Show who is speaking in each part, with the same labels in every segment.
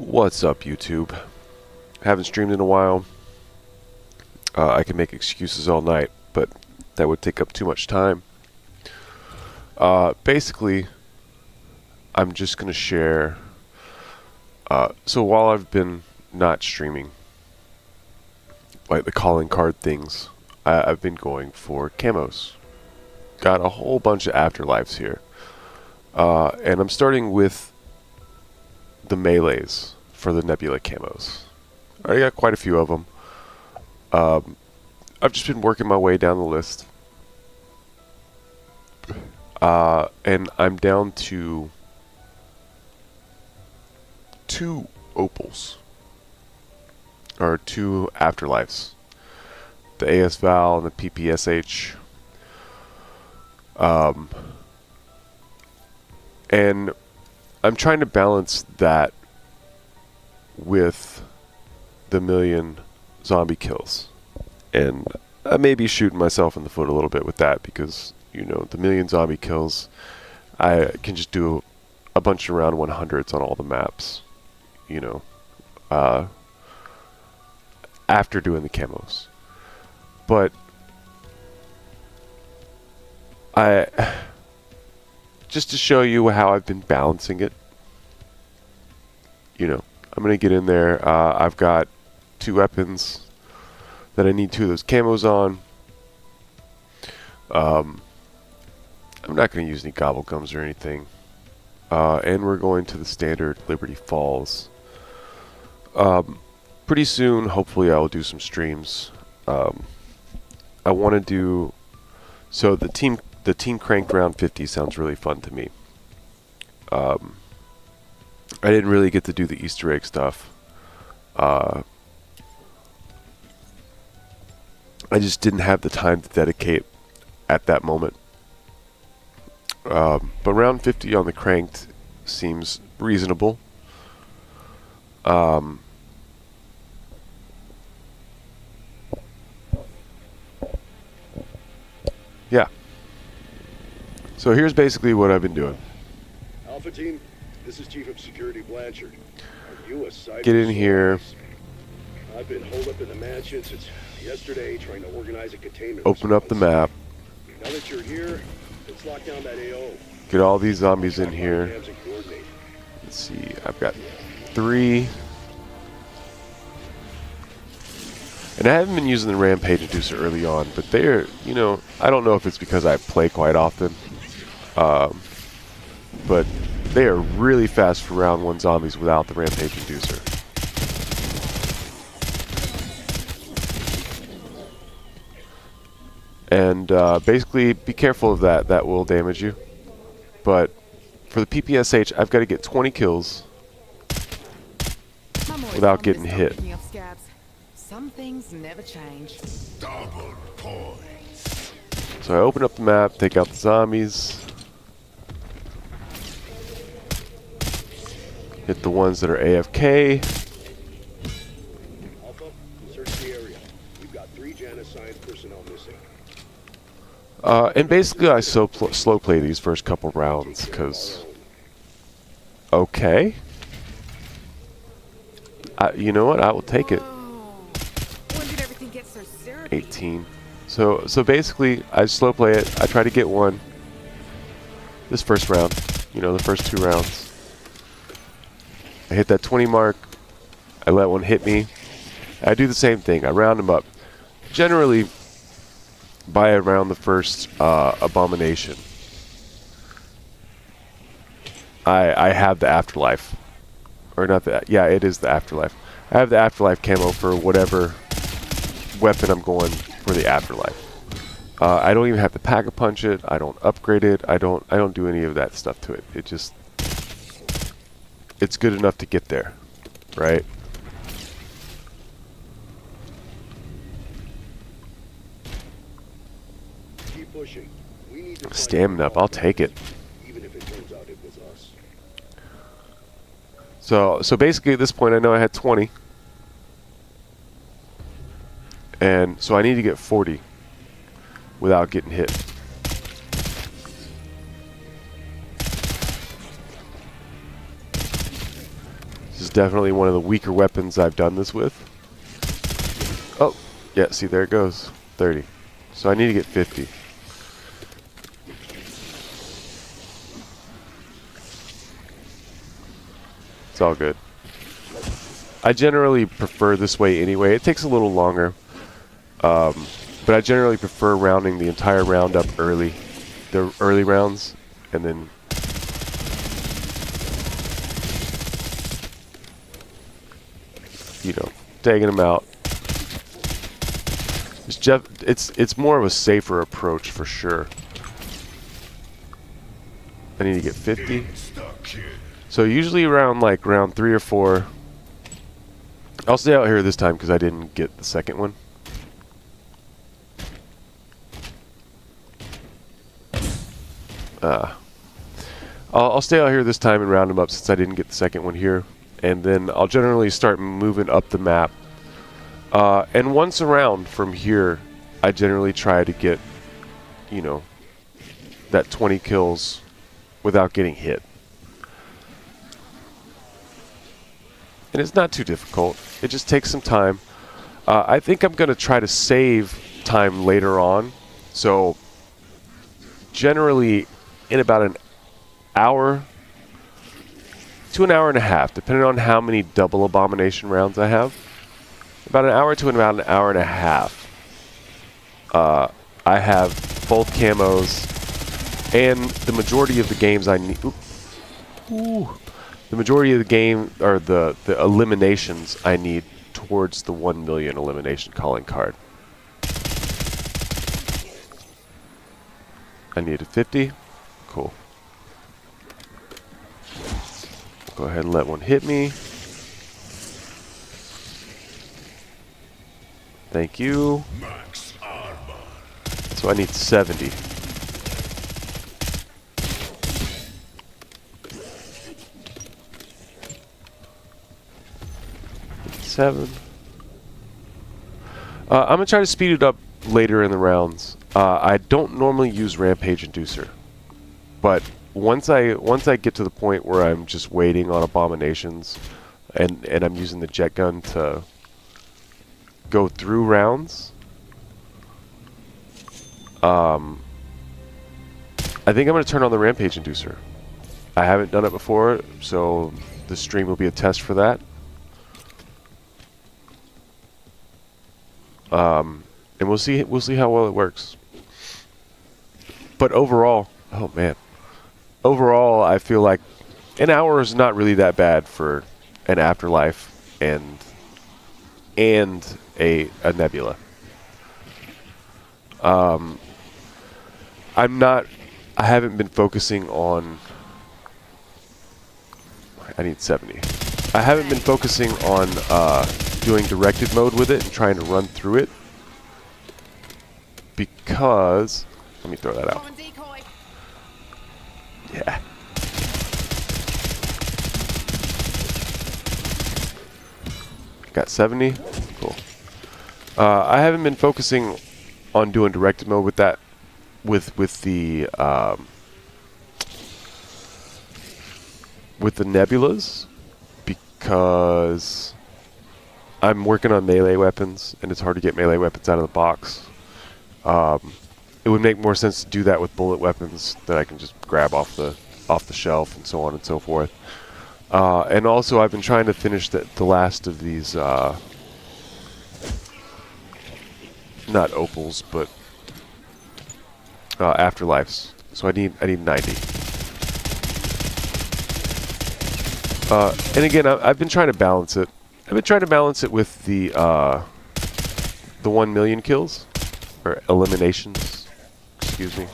Speaker 1: What's up, YouTube? Haven't streamed in a while. I can make excuses all night, but that would take up too much time. Basically, I'm just going to share... so while I've been not streaming, like the calling card things, I've been going for camos. Got a whole bunch of afterlives here. And I'm starting with the melees for the nebula camos. I already got quite a few of them. I've just been working my way down the list. And I'm down to 2 opals. Or 2 afterlives. The AS Val and the PPSH. And I'm trying to balance that with the million zombie kills. And I may be shooting myself in the foot a little bit with that because, you know, the million zombie kills, I can just do a bunch of round 100s on all the maps, you know, after doing the camos. But just to show you how I've been balancing it, you know, I'm going to get in there. I've got 2 weapons that I need 2 of those camos on. I'm not going to use any gobblegums or anything. And we're going to the standard Liberty Falls. Pretty soon, hopefully, I'll do some streams. I want to do... So the team cranked round 50 sounds really fun to me. I didn't really get to do the Easter egg stuff. I just didn't have the time to dedicate at that moment. But round 50 on the cranked seems reasonable. Yeah. So here's basically what I've been doing.
Speaker 2: Alpha Team, this is Chief of Security Blanchard. Are you a site?
Speaker 1: Get in here.
Speaker 2: I've been holed up in the mansion since yesterday trying to organize a containment.
Speaker 1: Open up the map.
Speaker 2: Now that you're here, let's lock down that AO.
Speaker 1: Get all these zombies in here. Let's see, I've got 3. And I haven't been using the Rampage Inducer early on, but they're, you know, I don't know if it's because I play quite often. But they are really fast for round 1 zombies without the Rampage Inducer. And basically, be careful of that. That will damage you. But for the PPSH, I've got to get 20 kills without getting hit.
Speaker 3: Some things never change.
Speaker 2: Double points.
Speaker 1: So I open up the map, take out the zombies. Hit the ones that are AFK.
Speaker 2: Alpha, search the area. We've got 3 Janus-signed personnel missing.
Speaker 1: And basically I slow play these first couple rounds, because... Okay. You know what? I will take it.
Speaker 3: When did everything get so serious?
Speaker 1: 18. So basically, I slow play it. I try to get one. This first round. You know, the first 2 rounds. I hit that 20 mark. I let one hit me. I do the same thing. I round them up. Generally, by around the first abomination, I have the afterlife. Or not that. Yeah, it is the afterlife. I have the afterlife camo for whatever weapon I'm going for the afterlife. I don't even have to pack-a-punch it. I don't upgrade it. I don't do any of that stuff to it. It just... It's good enough to get there, right?
Speaker 2: Keep pushing. We need to
Speaker 1: Stamina up. I'll take it.
Speaker 2: even if it turns out it was us.
Speaker 1: So basically at this point I know I had 20. And so I need to get 40 without getting hit. This is definitely one of the weaker weapons I've done this with. Oh, yeah, see, there it goes. 30. So I need to get 50. It's all good. I generally prefer this way anyway. It takes a little longer. But I generally prefer rounding the entire round up early. The early rounds. And then... you know, taking them out. It's more of a safer approach for sure. I need to get 50. So usually around like round 3 or 4. I'll stay out here this time because I didn't get the second one. I'll stay out here this time and round them up since I didn't get the second one here. And then I'll generally start moving up the map. And once around from here, I generally try to get, you know, that 20 kills without getting hit. And it's not too difficult. It just takes some time. I think I'm going to try to save time later on. So generally in about an hour to an hour and a half, depending on how many double abomination rounds I have. About an hour to about an hour and a half. I have both camos and the majority of the games I need. The majority of the game, or the eliminations I need towards the 1 million elimination calling card. I need a 50. Cool. Go ahead and let one hit me. Thank you. So I need 70. I'm gonna try to speed it up later in the rounds. I don't normally use Rampage Inducer, but once I get to the point where I'm just waiting on abominations, and I'm using the jet gun to go through rounds, I think I'm gonna turn on the Rampage Inducer. I haven't done it before, so the stream will be a test for that. And we'll see how well it works. But overall, oh man, overall I feel like an hour is not really that bad for an afterlife and a nebula. I haven't been focusing on. I need 70. I haven't been focusing on doing directed mode with it and trying to run through it because, let me throw that out. Yeah. Got 70. Cool. I haven't been focusing on doing directed mode with that, with the nebulas, because I'm working on melee weapons, and it's hard to get melee weapons out of the box. It would make more sense to do that with bullet weapons that I can just grab off the shelf and so on and so forth. And also, I've been trying to finish the last of these, not opals, but afterlives. So I need 90. And again, I've been trying to balance it. I've been trying to balance it with the 1 million kills, or eliminations. Excuse me.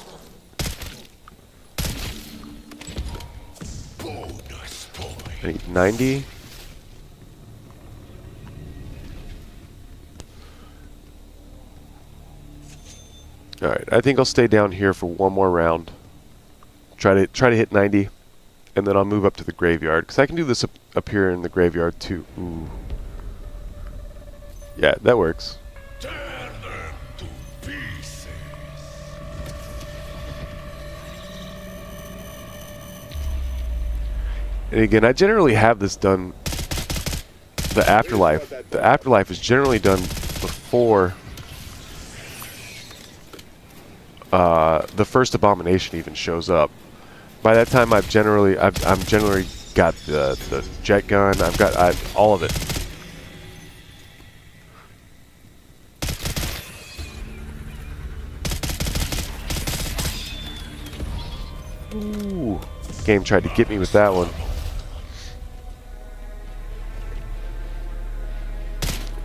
Speaker 1: I need 90. All right, I think I'll stay down here for one more round. Try to hit 90. And then I'll move up to the graveyard, because I can do this up here in the graveyard too. Ooh. Yeah, that works.
Speaker 4: Tear them to pieces.
Speaker 1: And again, I generally have this done the afterlife. The afterlife is generally done before the first abomination even shows up. By that time, I'm generally got the jet gun. I've all of it. Ooh, game tried to get me with that one.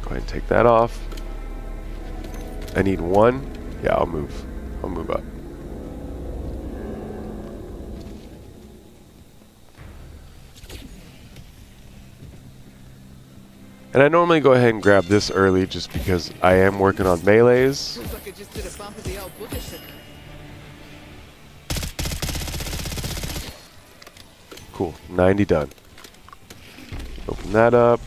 Speaker 1: Go ahead and take that off. I need one. Yeah, I'll move up. And I normally go ahead and grab this early just because I am working on melees.
Speaker 3: Looks like I just did a bump of the old booger sugar.
Speaker 1: Cool, 90 done. Open that up.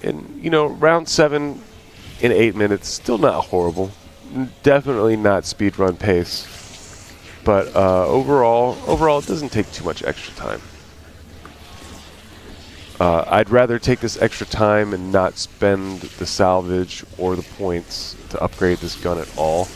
Speaker 1: And, you know, round 7 in 8 minutes, still not horrible. Definitely not speedrun pace. But overall, it doesn't take too much extra time. I'd rather take this extra time and not spend the salvage or the points to upgrade this gun at all.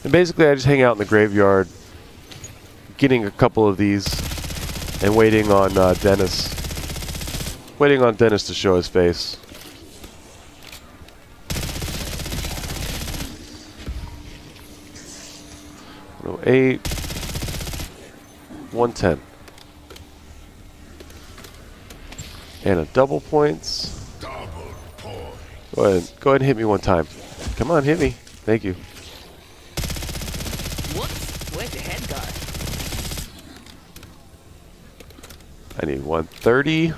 Speaker 1: And basically, I just hang out in the graveyard, getting a couple of these, and waiting on Dennis. Waiting on Dennis to show his face. No, 8, 110, and a double points.
Speaker 4: Double point.
Speaker 1: Go ahead and hit me one time. Come on, hit me. Thank you.
Speaker 3: Whoops, where'd your head go?
Speaker 1: I need 130.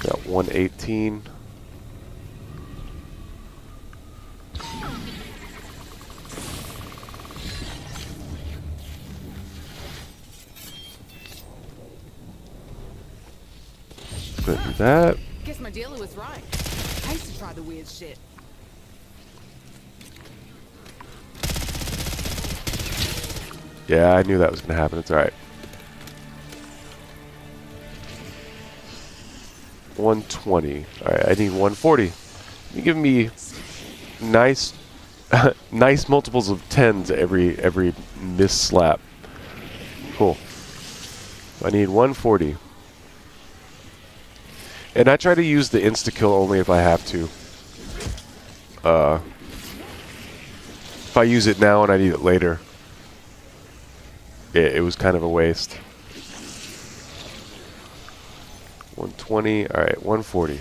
Speaker 1: Got 118. Gonna do that.
Speaker 3: Guess my dealer was right. I used to try the weird shit.
Speaker 1: Yeah, I knew that was gonna happen. It's alright. 120. Alright, I need 140. You give me nice nice multiples of 10s every miss slap. Cool. I need 140. And I try to use the insta-kill only if I have to. If I use it now and I need it later, it was kind of a waste. 120, alright, 140.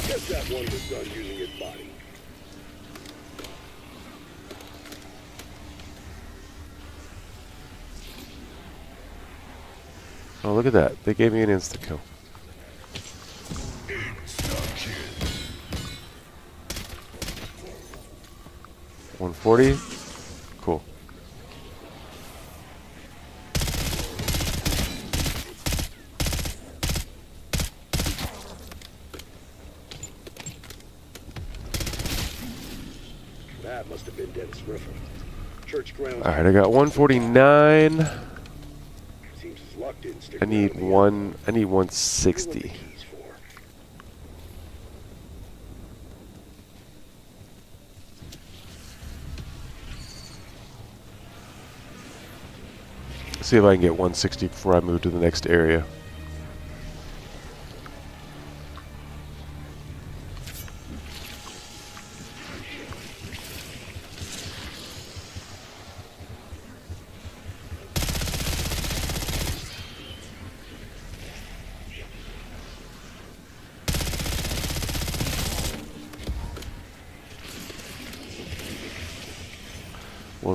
Speaker 2: Guess that one was done using its body.
Speaker 1: Oh, look at that. They gave me an insta-kill.
Speaker 4: Insta-kill.
Speaker 1: 140. Cool.
Speaker 2: That must have been Dennis Griffin. Church grounds.
Speaker 1: Alright, I got 149.
Speaker 2: Seems his luck didn't stick
Speaker 1: I need
Speaker 2: around in the end.
Speaker 1: I need
Speaker 2: What the
Speaker 1: 160.
Speaker 2: keys for?
Speaker 1: See if I can get 160 before I move to the next area.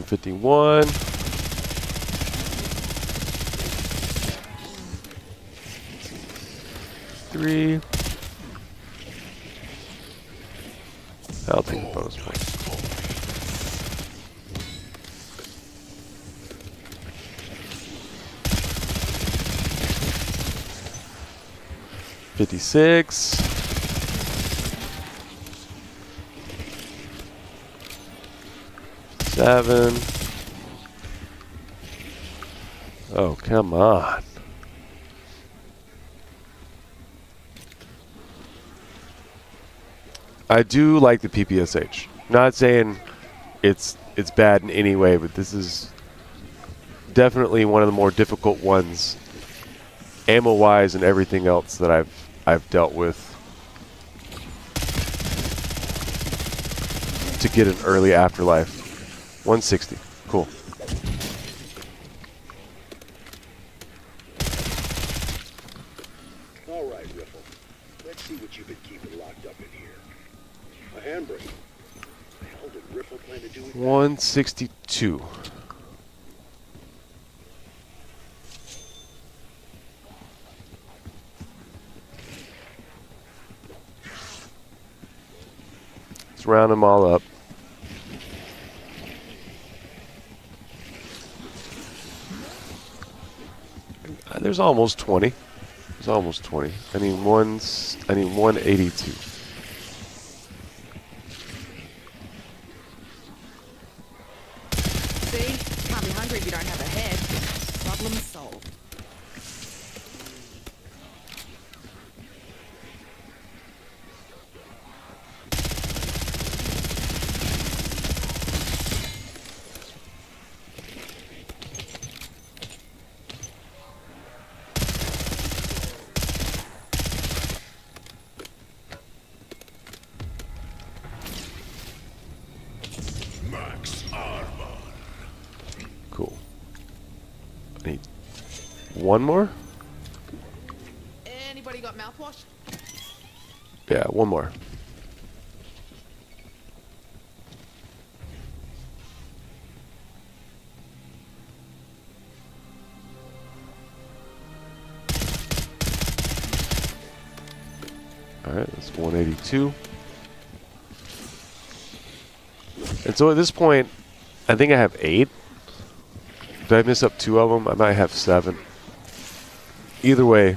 Speaker 1: 51. Three. I'll take the bonus point. $56. $7. Oh, come on. I do like the PPSH. Not saying it's bad in any way, but this is definitely one of the more difficult ones, ammo-wise and everything else that I've dealt with to get an early afterlife. 160. Cool.
Speaker 2: All right, Riffle. Let's see what you've been keeping locked up in here. A handbrake. What the hell did Riffle plan to do with that?
Speaker 1: 162. Let's round them all up. There's almost 20. There's almost 20. I need 182.
Speaker 3: See? Can't be hungry if you don't have a head. Problem solved.
Speaker 4: Max armor.
Speaker 1: Cool. I need one more?
Speaker 3: Anybody got mouthwash?
Speaker 1: Yeah, one more. Alright, that's 182. And so at this point, I think I have 8. Did I miss up 2 of them? I might have 7. Either way,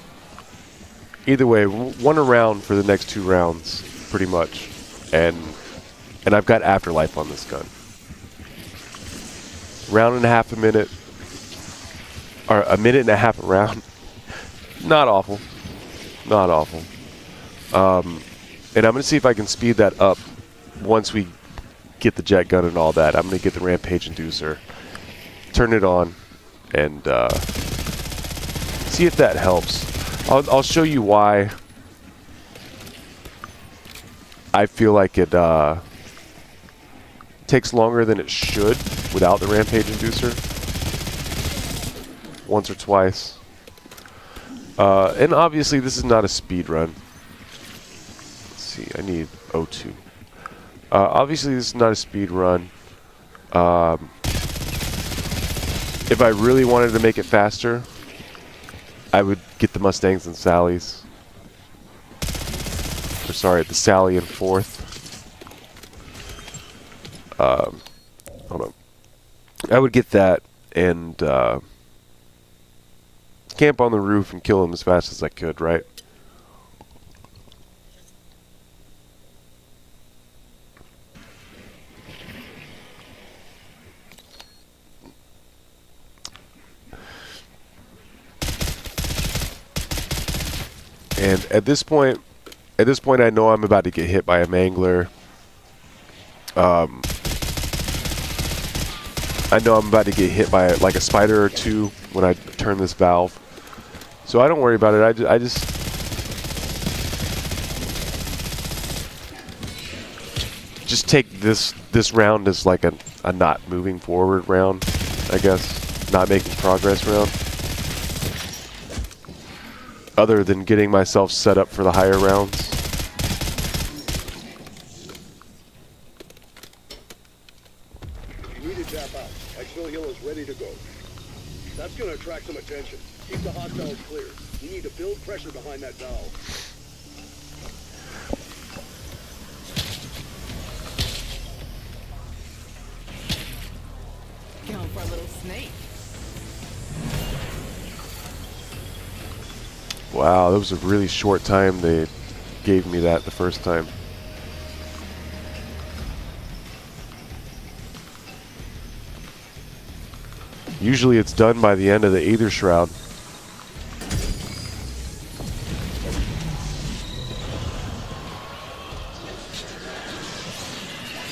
Speaker 1: one around for the next 2 rounds, pretty much. And I've got afterlife on this gun. Round and a half a minute, or a minute and a half a round. Not awful. Not awful. And I'm going to see if I can speed that up once we get the jet gun and all that. I'm going to get the rampage inducer, turn it on, and see if that helps. I'll show you why I feel like it takes longer than it should without the rampage inducer. Once or twice. And obviously this is not a speed run. Let's see, I need O2. Obviously this is not a speed run. If I really wanted to make it faster, I would get the Mustangs and Sallys. Or sorry, the Sally in 4th. Hold on. I would get that and camp on the roof and kill them as fast as I could, right? And at this point, I know I'm about to get hit by a mangler. I know I'm about to get hit by like a spider or 2 when I turn this valve. So I don't worry about it. I just take this round as like a not moving forward round, I guess. Not making progress round. Other than getting myself set up for the higher rounds.
Speaker 2: You need to tap out. That's gonna attract some attention. Keep the hostiles clear. We need to build pressure behind that valve.
Speaker 3: Going for a little snake.
Speaker 1: Wow, that was a really short time they gave me that the first time. Usually it's done by the end of the Aether Shroud.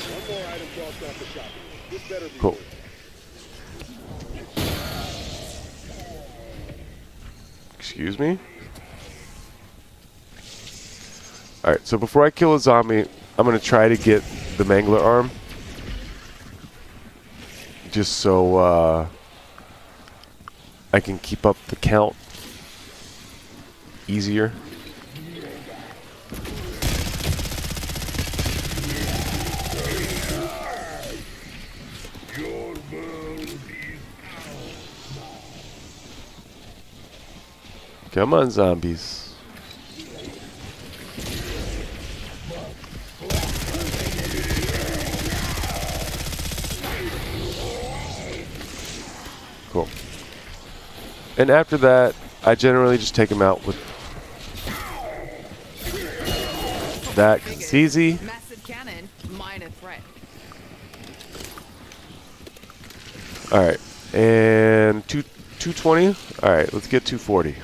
Speaker 2: One more item dropped off the shopping list. This better be
Speaker 1: Cool.
Speaker 2: worth it.
Speaker 1: Excuse me? Alright, so before I kill a zombie, I'm going to try to get the Mangler arm. Just so I can keep up the count easier.
Speaker 4: Your world is
Speaker 1: Come on, zombies. Cool. And after that, I generally just take him out with that 'cause it's easy.
Speaker 3: Massive cannon, minor threat.
Speaker 1: Alright. And 220? Alright, let's get 240.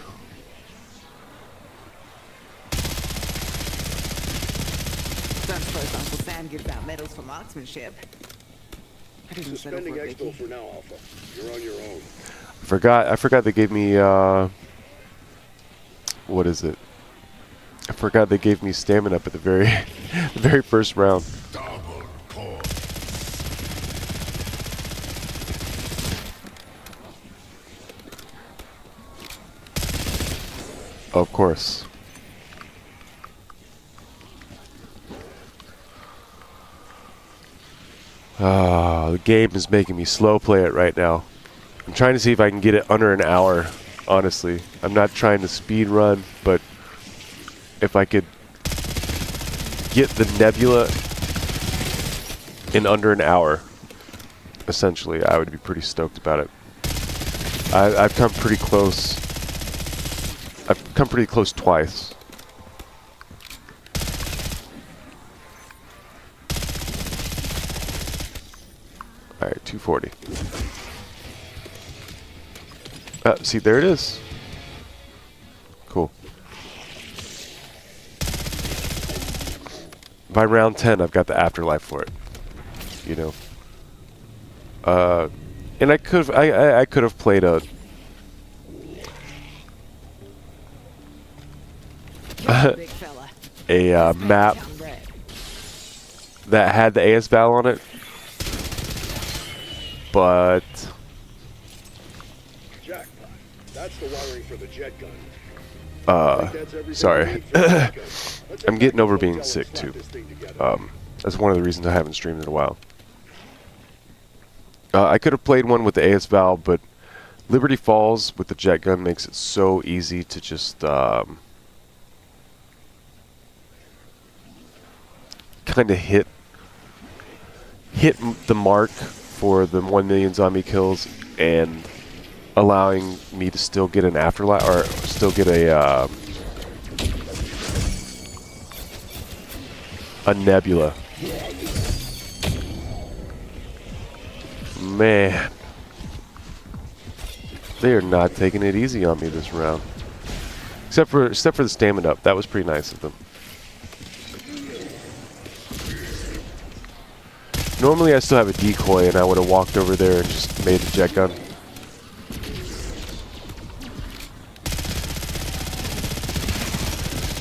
Speaker 3: Don't suppose Uncle Sam gives out medals for marksmanship. I didn't settle
Speaker 2: Suspending
Speaker 3: for a
Speaker 2: expo
Speaker 3: biggie.
Speaker 2: for now, Alpha. You're on your own.
Speaker 1: I forgot they gave me what is it? I forgot they gave me stamina up at the very the very first round.
Speaker 4: double core.
Speaker 1: Of course. Ah, the game is making me slow play it right now. I'm trying to see if I can get it under an hour, honestly. I'm not trying to speed run, but if I could get the nebula in under an hour, essentially, I would be pretty stoked about it. I've come pretty close. I've come pretty close twice. Alright, 240. See, there it is. Cool. By round 10, I've got the afterlife for it. You know. And I could have played a
Speaker 3: Big fella.
Speaker 1: map
Speaker 3: Down red.
Speaker 1: that had the AS Val on it, but
Speaker 2: Jackpot. That's the wiring for the jet gun. That's everything
Speaker 1: sorry.
Speaker 2: we need for the jet gun. Let's
Speaker 1: I'm
Speaker 2: head
Speaker 1: getting
Speaker 2: back
Speaker 1: over
Speaker 2: to the
Speaker 1: being
Speaker 2: hotel and
Speaker 1: sick
Speaker 2: slap
Speaker 1: too.
Speaker 2: this thing together.
Speaker 1: That's one of the reasons I haven't streamed in a while. I could have played one with the AS Val, but Liberty Falls with the jet gun makes it so easy to just kind of hit the mark for the 1 million zombie kills and allowing me to still get an afterlife or still get a nebula. Man, they are not taking it easy on me this round. Except for the stamina up. That was pretty nice of them. Normally I still have a decoy and I would have walked over there and just made the jet gun.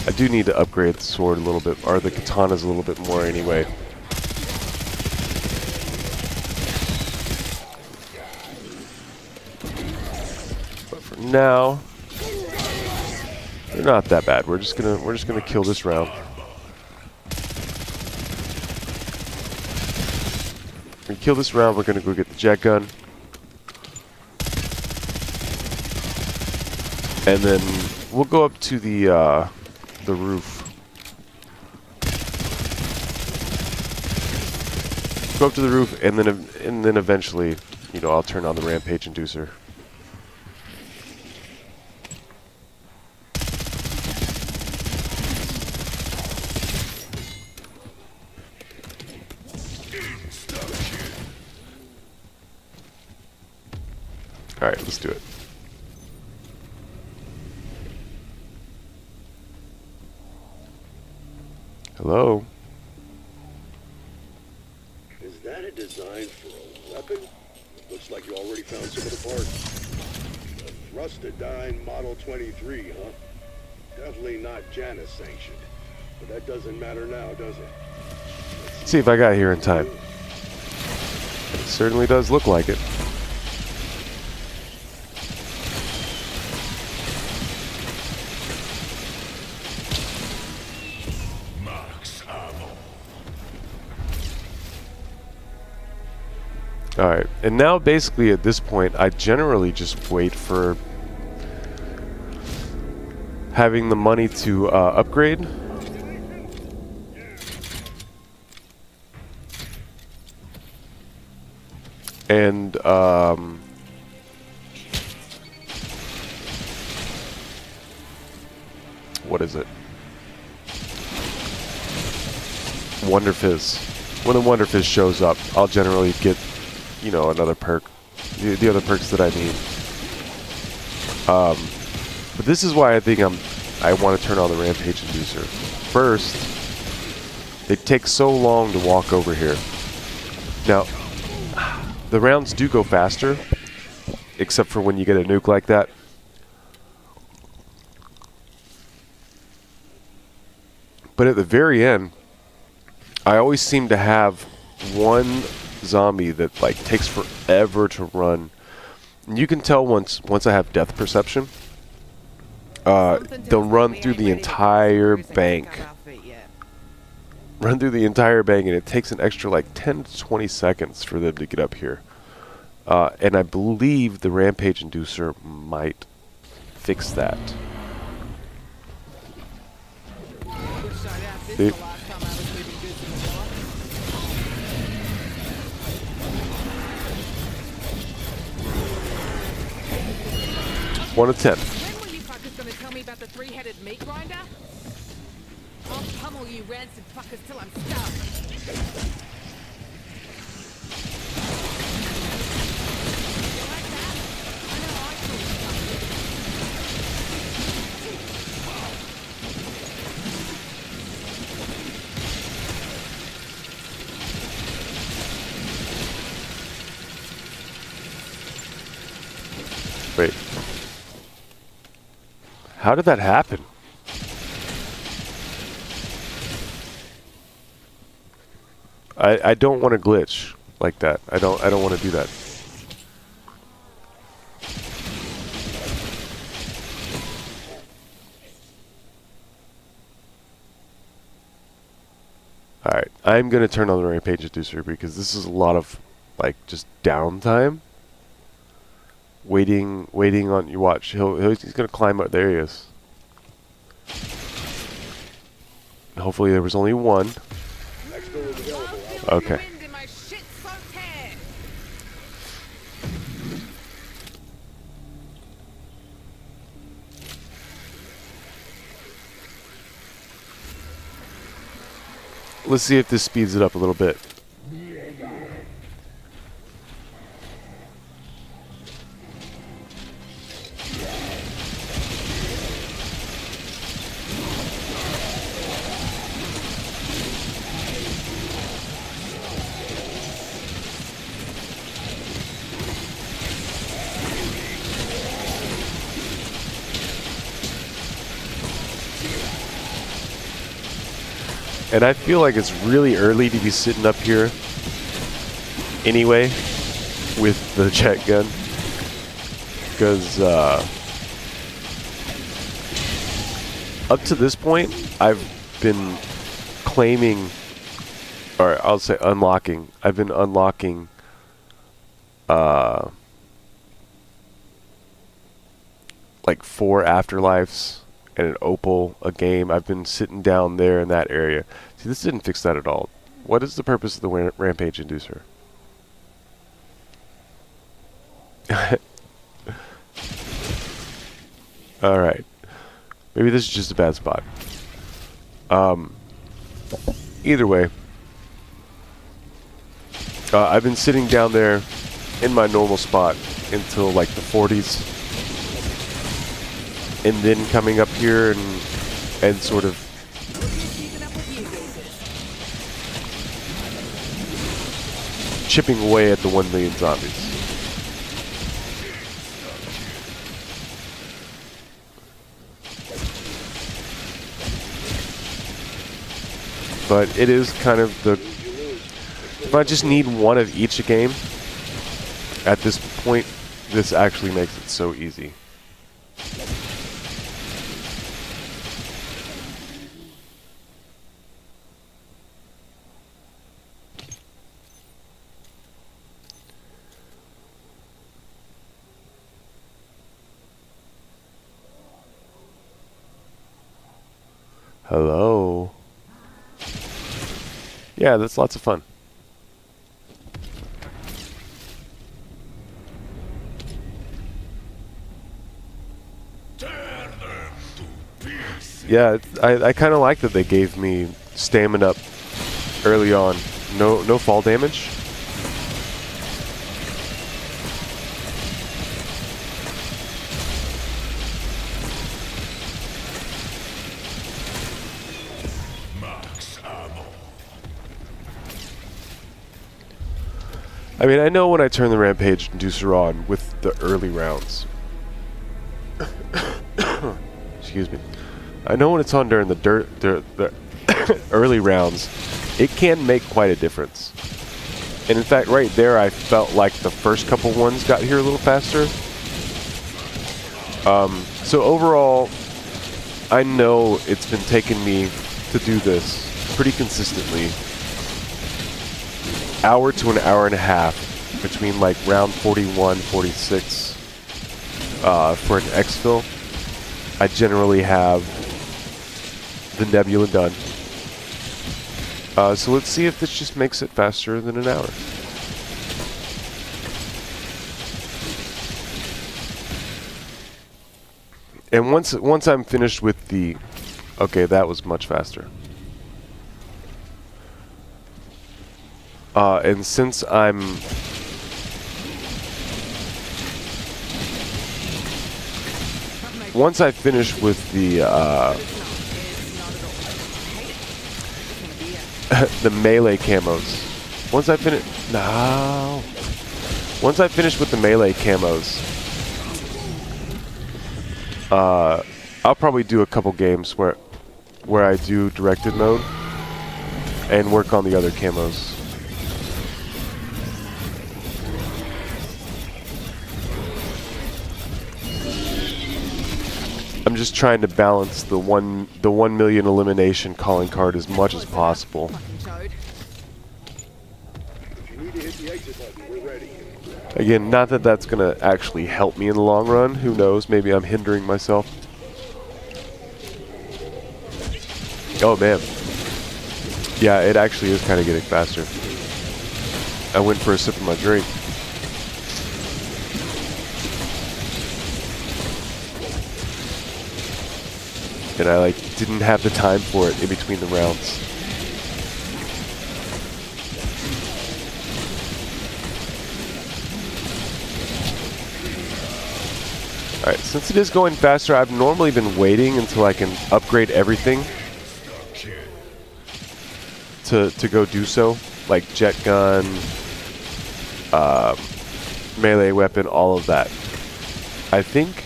Speaker 1: I do need to upgrade the sword a little bit, or the katanas a little bit more anyway. But for now, they're not that bad. We're just gonna kill this round. We kill this round, we're gonna go get the jet gun. And then we'll go up to the roof. Go up to the roof, and then eventually, you know, I'll turn on the rampage inducer. All right, let's do it. Hello.
Speaker 2: Is that a design for a weapon? Looks like you already found some of the parts. A Thrustodyne Model 23, huh? Definitely not Janus sanctioned. But that doesn't matter now, does it?
Speaker 1: Let's see if I got here in time. It certainly does look like it. Alright, and now basically at this point, I generally just wait for having the money to upgrade. And, what is it? Wonder Fizz. When the Wonder Fizz shows up, I'll generally get, you know, another perk. The other perks that I need. But this is why I think I want to turn on the Rampage Inducer. First, they take so long to walk over here. Now, the rounds do go faster, except for when you get a nuke like that. But at the very end, I always seem to have one zombie that like takes forever to run. And you can tell once I have depth perception. They'll run through the entire bank. Run through the entire bank, and it takes an extra like 10 to 20 seconds for them to get up here. And I believe the Rampage Inducer might fix that. See? 1 of 10.
Speaker 5: When were you fuckers gonna tell me about the three-headed meat grinder? I'll pummel you rancid fuckers till I'm stuffed. You like that? I know I feel stuffed.
Speaker 1: Wait. How did that happen? I don't want to glitch like that. I don't want to do that. Alright, I'm gonna turn on the Rampage Inducer because this is a lot of like just downtime. Waiting on you. Watch. He's gonna climb up. There he is. Hopefully there was only one. Okay.
Speaker 5: Wind in my shit-soaked hair.
Speaker 1: Let's see if this speeds it up a little bit. And I feel like it's really early to be sitting up here anyway with the jet gun. Because up to this point, I've been claiming, or I'll say unlocking. I've been unlocking like 4 afterlives and an opal a game. I've been sitting down there in that area. See, this didn't fix that at all. What is the purpose of the rampage inducer? Alright. Maybe this is just a bad spot. Either way. I've been sitting down there in my normal spot until like the 40s. And then coming up here and sort of chipping away at the 1 million zombies. But it is kind of the... If I just need one of each a game, at this point, this actually makes it so easy. Hello? Yeah, that's lots of fun. Yeah, I kind of like that they gave me stamina up early on. No fall damage. I mean, I know when I turn the rampage inducer on with the early rounds. Excuse me. I know when it's on during the early rounds, it can make quite a difference. And in fact, right there, I felt like the first couple ones got here a little faster. So overall, I know it's been taking me to do this pretty consistently. Hour to an hour and a half between like round 41, 46 for an exfil. I generally have the nebula done. So let's see if this just makes it faster than an hour. And once I'm finished with the... Okay, that was much faster. And since I'm... Once I finish with the the melee camos. Once I finish... No. Once I finish with the melee camos, I'll probably do a couple games where I do directed mode and work on the other camos. I'm just trying to balance the 1 million elimination calling card as much as possible.
Speaker 2: If you need to hit the exit button, we're ready.
Speaker 1: Again, not that that's gonna actually help me in the long run. Who knows? Maybe I'm hindering myself. Oh man. Yeah, it actually is kind of getting faster. I went for a sip of my drink. And I didn't have the time for it in between the rounds. Alright, since it is going faster, I've normally been waiting until I can upgrade everything to go do so. Like jet gun, melee weapon, all of that. I think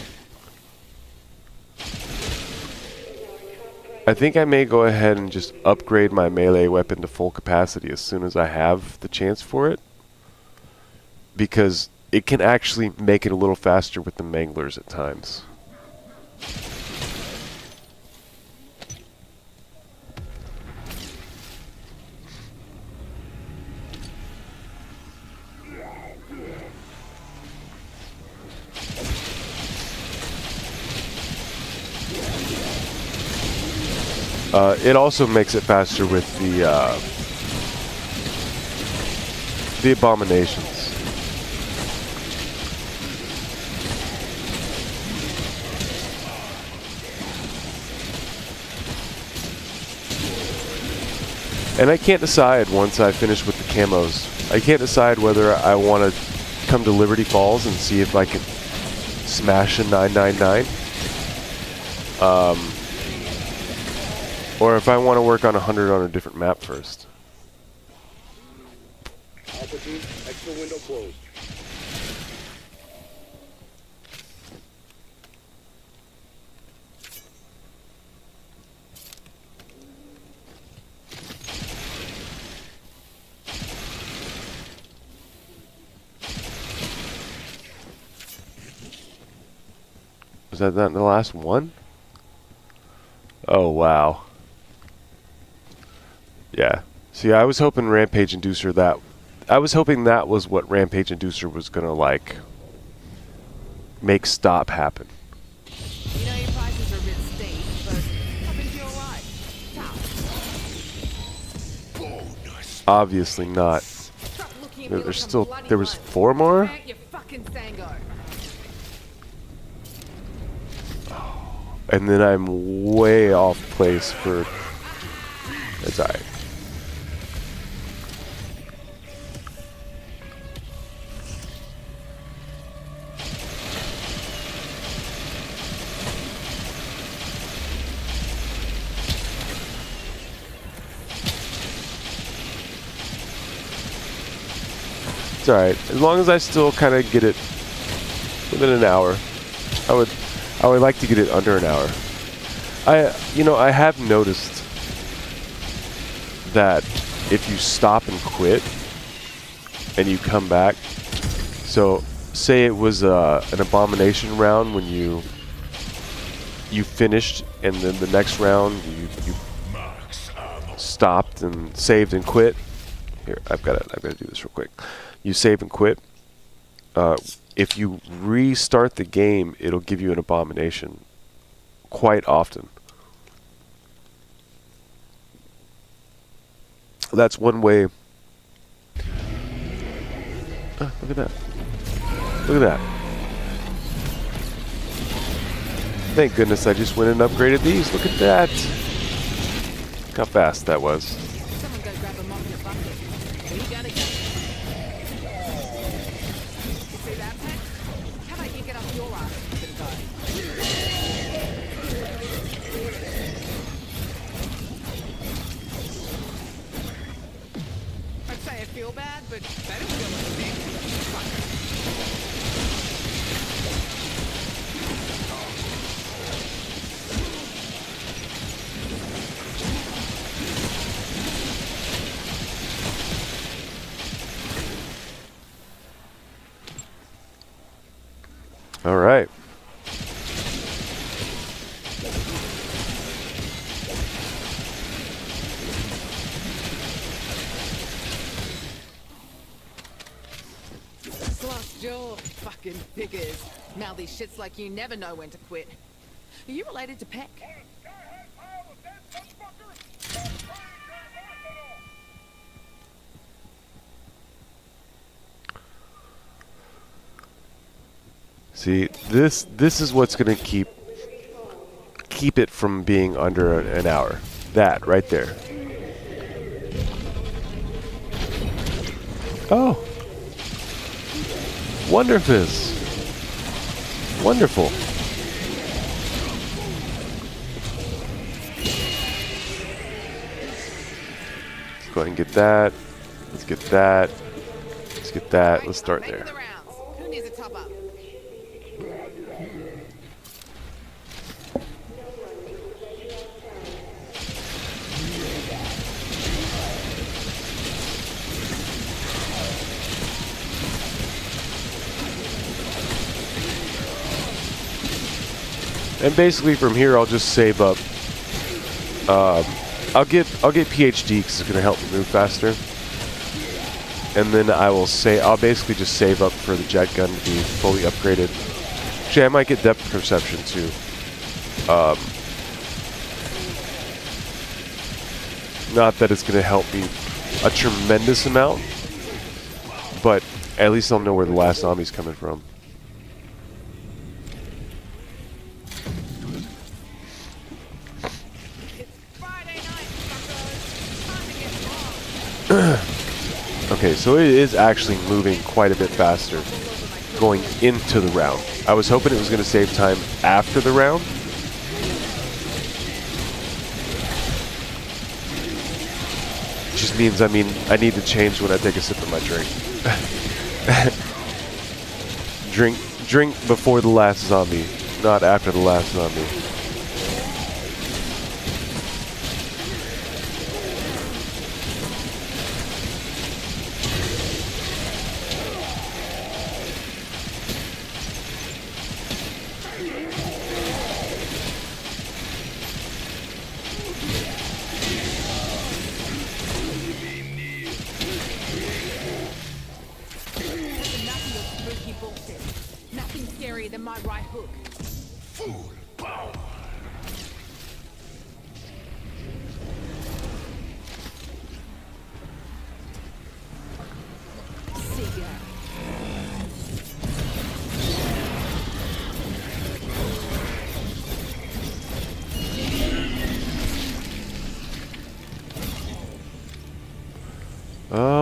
Speaker 1: I may go ahead and just upgrade my melee weapon to full capacity as soon as I have the chance for it. Because it can actually make it a little faster with the manglers at times. It also makes it faster with the abominations. And I can't decide once I finish with the camos. I can't decide whether I want to come to Liberty Falls and see if I can smash a 999. Or if I want to work on 100 on a different map first.
Speaker 2: Alpha team, extra window closed.
Speaker 1: Was that not the last one? Oh, wow. Yeah. See, I was hoping Rampage Inducer I was hoping that was what Rampage Inducer was gonna, like, make stop happen.
Speaker 5: You know your prices are a bit steep, but I think you're alright. Tough.
Speaker 1: Obviously not.
Speaker 5: Stop looking at me
Speaker 1: There's
Speaker 5: like
Speaker 1: still,
Speaker 5: I'm bloody
Speaker 1: there was
Speaker 5: low.
Speaker 1: 4 more?
Speaker 5: Can't you fucking Sango?
Speaker 1: And then I'm way off place for... It's alright. It's alright. As long as I still kind of get it within an hour. I would like to get it under an hour. I have noticed that if you stop and quit and you come back, so say it was an abomination round when you finished, and then the next round you stopped and saved and quit. Here, I've got to do this real quick. You save and quit. If you restart the game, it'll give you an abomination quite often. That's one way. Look at that. Look at that. Thank goodness I just went and upgraded these. Look at that. Look how fast that was.
Speaker 5: Someone go grab a mop and a bucket. We gotta go. You see that, Pat? How about you get off your ass and go? I'd say I feel bad, but they don't feel anything.
Speaker 1: All right.
Speaker 5: Lost jaw, fucking figures. Mouthy shits like you never know when to quit. Are you related to Peck?
Speaker 1: See, this is what's going to keep it from being under an hour. That right there. Oh. Wonderfizz. Wonderful. Let's go ahead and get that. Let's get that. Let's get that. Let's start there.
Speaker 5: The rounds. Who needs a top up?
Speaker 1: And basically from here I'll just save up. I'll get PhD because it's gonna help me move faster. And then I'll basically just save up for the jet gun to be fully upgraded. Actually, I might get depth perception too. Not that it's going to help me a tremendous amount, but at least I'll know where the last zombie's coming from.
Speaker 5: It's Friday night, fuckers. Time to get wrong.
Speaker 1: Okay, so it is actually moving quite a bit faster going into the round. I was hoping it was going to save time after the round. Just means, I need to change when I take a sip of my drink. Drink before the last zombie, not after the last zombie.
Speaker 5: Enough of your spooky bullshit. Nothing scarier than my right hook.
Speaker 4: Full power.
Speaker 5: Cigar.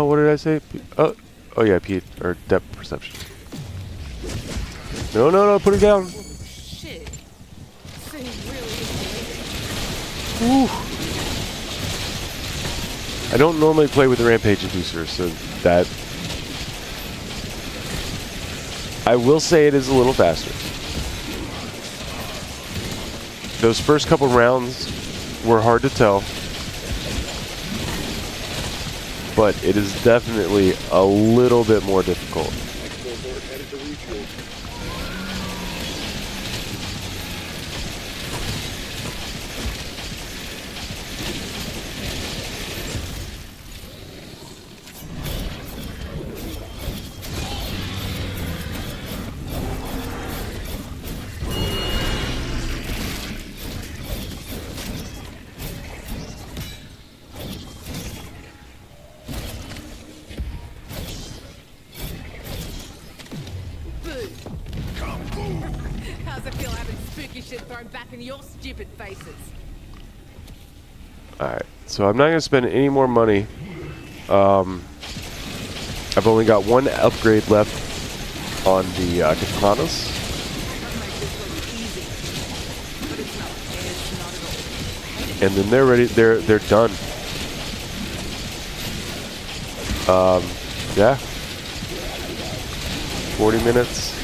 Speaker 1: What did I say? Oh yeah, Pete, or depth perception. No, put it down.
Speaker 5: Shit. Thing really is
Speaker 1: Woo. I don't normally play with the rampage inducer, so that I will say it is a little faster. Those first couple rounds were hard to tell, but it is definitely a little bit more difficult.
Speaker 2: Export board headed to refuel.
Speaker 5: boo. How's it feel having spooky shit thrown back in your stupid faces?
Speaker 1: Alright, so I'm not going to spend any more money. I've only got one upgrade left on the camos.
Speaker 5: That makes this look easy. But it's not. It's not at all.
Speaker 1: And then they're ready. They're done. Yeah. 40 minutes.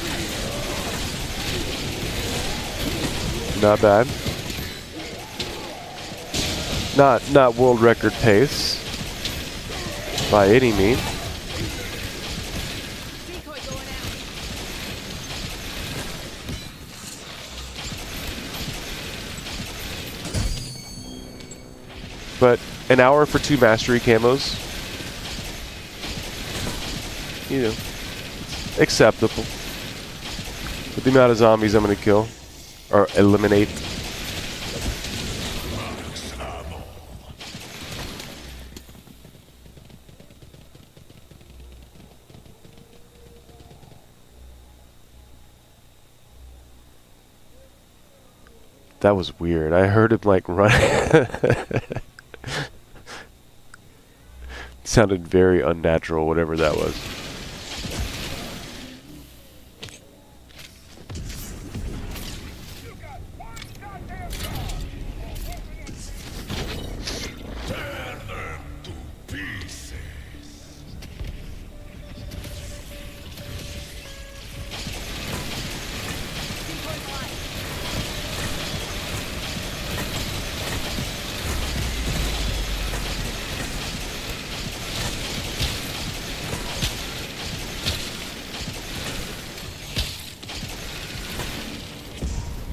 Speaker 1: Not bad. Not world record pace by any means.
Speaker 5: Decoy going out.
Speaker 1: But an hour for 2 mastery camos, you know, acceptable. With the amount of zombies I'm going to kill or eliminate.
Speaker 4: Camo.
Speaker 1: That was weird. I heard him like running. Sounded very unnatural, whatever that was.
Speaker 4: Tear them to pieces.
Speaker 5: Decoy light.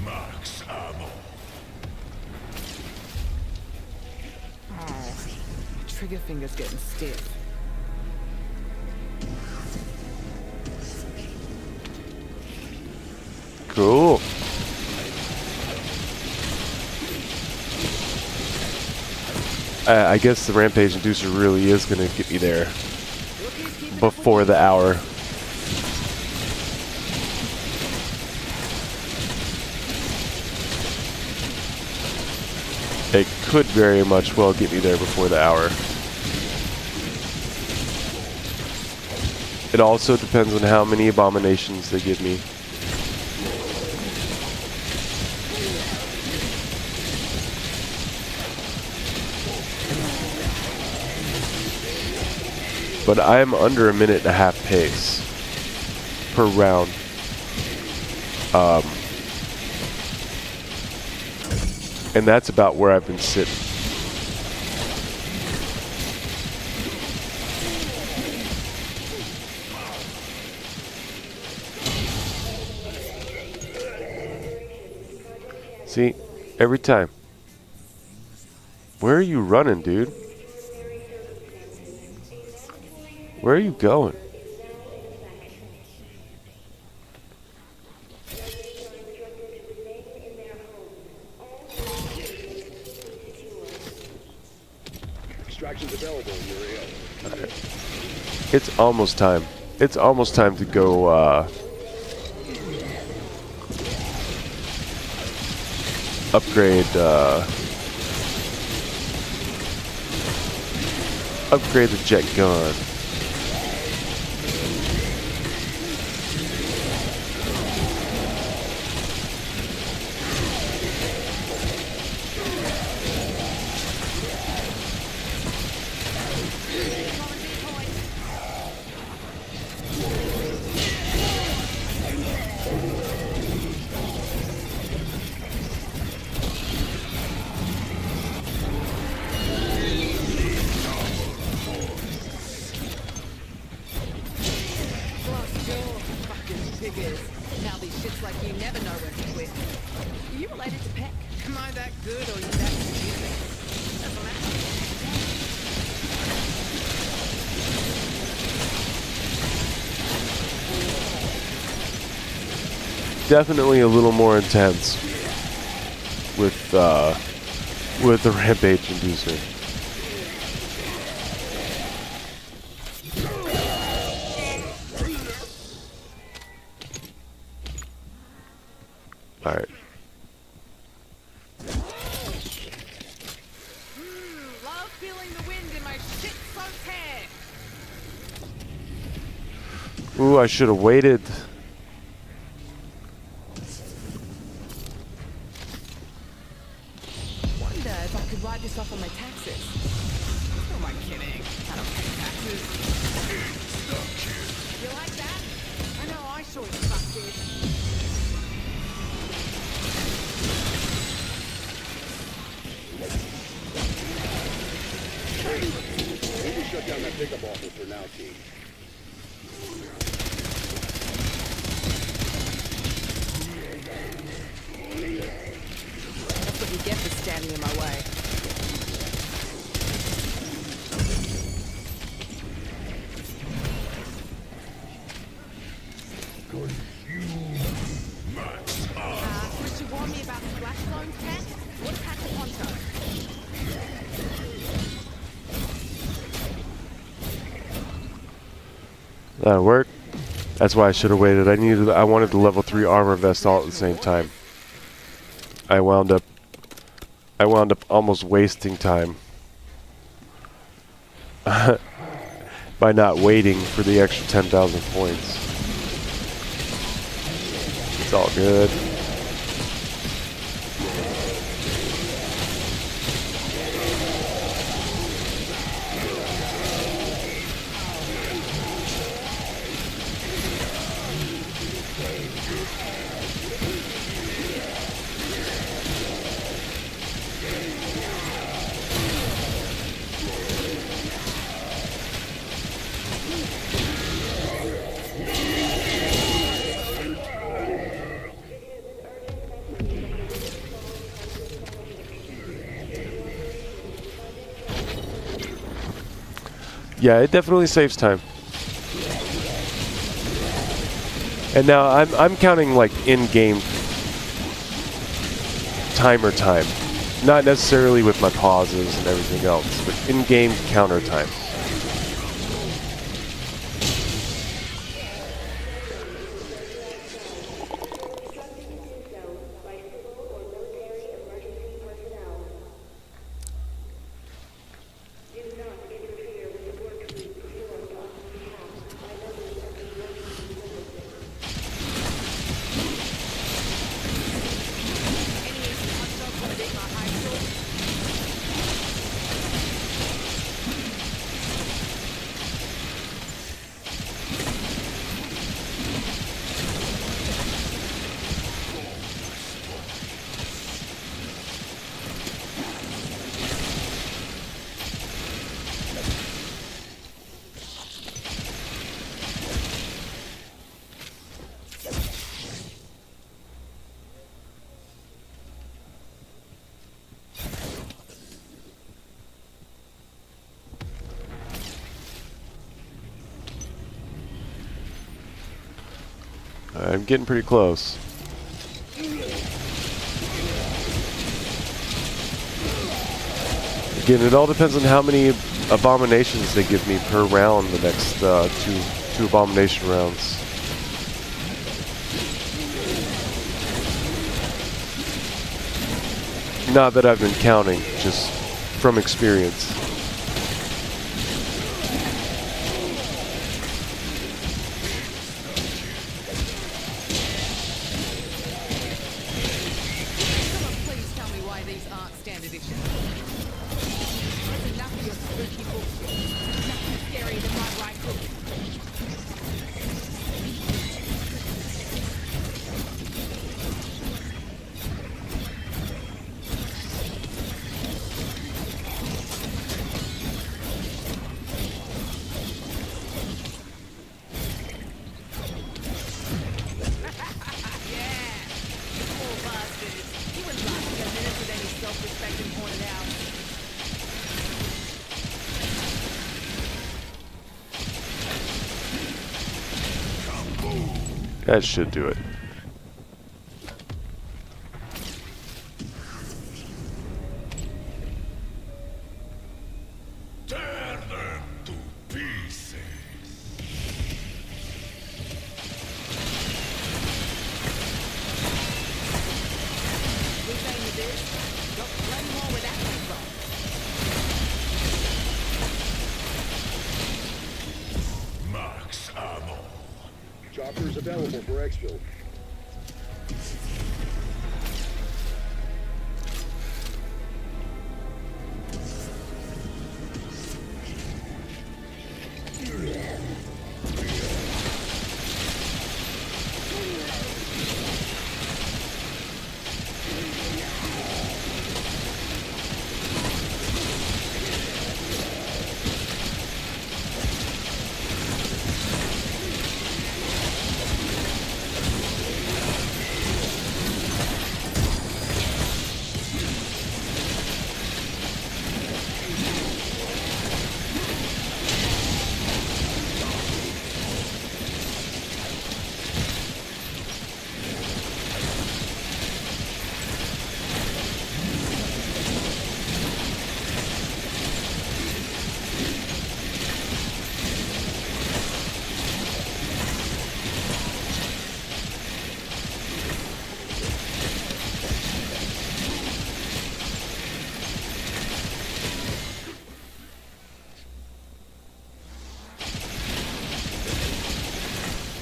Speaker 4: Max ammo.
Speaker 3: Oh, trigger finger's getting stiff.
Speaker 1: Cool. I guess the rampage inducer really is going to get me there before the hour. It could very much well get me there before the hour. It also depends on how many abominations they give me. But I am under a minute and a half pace per round. And that's about where I've been sitting. See, every time. Where are you running, dude? Where are you going?
Speaker 2: Extractions available in your AO.
Speaker 1: It's almost time. It's almost time to go, upgrade, upgrade the jet gun.
Speaker 5: Now these shits like you never know when to quit. Are you related to Peck? Am I that good or you that confusing? Doesn't matter.
Speaker 1: Definitely a little more intense with the rampage inducer. All right.
Speaker 5: Love feeling the wind in my shit-soaked hair.
Speaker 1: Ooh, I should have waited.
Speaker 5: Wonder if I could write this off on my taxes. Who am I kidding? I don't pay taxes. You like that? I know I sure as fuck did.
Speaker 2: Maybe shut down that pickup office for now, team.
Speaker 5: That's what you get for standing in my way. Would you warn me about the flash loan tech? What's that to Ponto?
Speaker 1: That'll work. That's why I should have waited. I wanted the level 3 armor vest all at the same time. I wound up almost wasting time by not waiting for the extra 10,000 points. It's all good. Yeah, it definitely saves time. And now I'm counting like in-game timer time. Not necessarily with my pauses and everything else, but in-game counter time. I'm getting pretty close. Again, it all depends on how many abominations they give me per round. The next two abomination rounds. Not that I've been counting, just from experience.
Speaker 5: Someone please tell me why these aren't standard issues. There's enough of your spooky bullshit. Nothing scarier than my right hook. Poor bastards. He wouldn't last 10 minutes with any self-respecting haunted house.
Speaker 1: That should do it.
Speaker 4: Tear them to pieces.
Speaker 5: We saying you did? Got plenty more where that came from.
Speaker 4: Max ammo.
Speaker 2: Choppers available for exfil.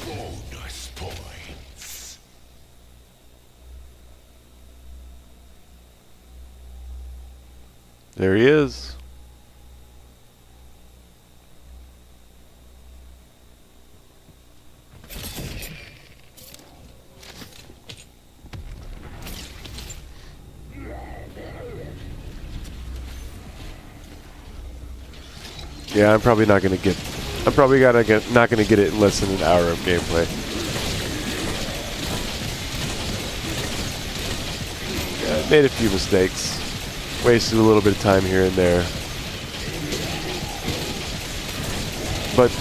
Speaker 4: Bonus points.
Speaker 1: There he is. Yeah, I'm probably not gonna get. I'm probably not gonna get it in less than an hour of gameplay. Yeah, I made a few mistakes. Wasted a little bit of time here and there. But,